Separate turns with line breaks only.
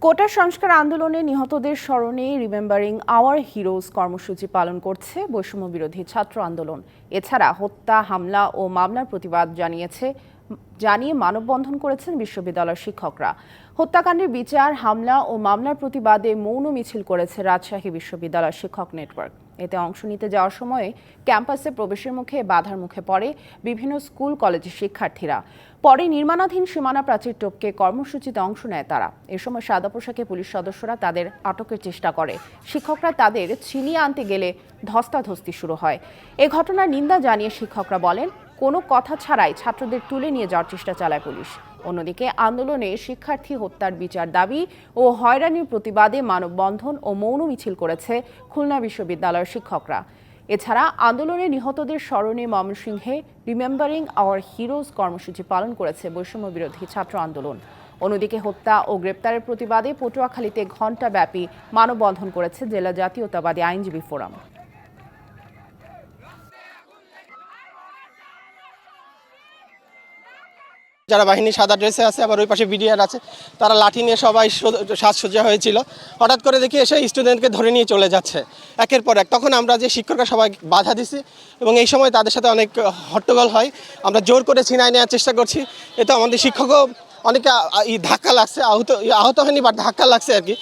কোটা সংস্কার আন্দোলনে নিহতদের স্মরণে রিমেম্বারিং আওয়ার হিরোজ কর্মসূচি পালন করছে বৈষম্য বিরোধী ছাত্র আন্দোলন। এছাড়া হত্যা, হামলা ও মামলার প্রতিবাদ জানিয়ে মানববন্ধন করেছেন বিশ্ববিদ্যালয়ের শিক্ষকরা। হত্যাকাণ্ডের বিচার, হামলা ও মামলার প্রতিবাদে মৌন মিছিল করেছে রাজশাহী বিশ্ববিদ্যালয় শিক্ষক নেটওয়ার্ক। এতে অংশ নিতে যাওয়ার সময় ক্যাম্পাসে প্রবেশের মুখে বাধার মুখে পড়ে বিভিন্ন স্কুল কলেজের শিক্ষার্থীরা। পরে নির্মাণাধীন সীমানা প্রাচীর টপকে কর্মসূচিতে অংশ নেয় তারা। এ সময় সাদা পোশাকে পুলিশ সদস্যরা তাদের আটকের চেষ্টা করে। শিক্ষকরা তাদের ছিনিয়ে আনতে গেলে ধস্তাধস্তি শুরু হয়। এ ঘটনার নিন্দা জানিয়ে শিক্ষকরা বলেন, কোনো কথা ছাড়াই ছাত্রদের তুলে নিয়ে যাওয়ার চেষ্টা চালায় পুলিশ। অন্যদিকে আন্দোলনে শিক্ষার্থী হত্যার বিচার দাবি ও হয়রানির প্রতিবাদে মানববন্ধন ও মৌন মিছিল করেছে খুলনা বিশ্ববিদ্যালয়ের শিক্ষকরা। এছাড়া আন্দোলনে নিহতদের স্মরণে ময়মনসিংহে রিমেম্বারিং আওয়ার হিরোজ কর্মসূচি পালন করেছে বৈষম্য বিরোধী ছাত্র আন্দোলন। অন্যদিকে হত্যা ও গ্রেপ্তারের প্রতিবাদে পটুয়াখালীতে ঘণ্টাব্যাপী মানববন্ধন করেছে জেলা জাতীয়তাবাদী আইনজীবী ফোরাম।
যারা বাহিনী সাদা ড্রেসে আছে, আবার ওই পাশে বিডিআর আছে, তারা লাঠি নিয়ে সবাই সাজসজ্জা হয়েছিল। হঠাৎ করে দেখি এসে স্টুডেন্টকে ধরে নিয়ে চলে যাচ্ছে একের পর এক। তখন আমরা যে শিক্ষকরা সবাই বাধা দিছি এবং এই সময় তাদের সাথে অনেক হট্টগোল হয়। আমরা জোর করে ছিনাই নেওয়ার চেষ্টা করছি। এতে আমাদের শিক্ষকও অনেকে ধাক্কা লাগছে, আহত হয়নি, বাট ধাক্কা লাগছে আর কি।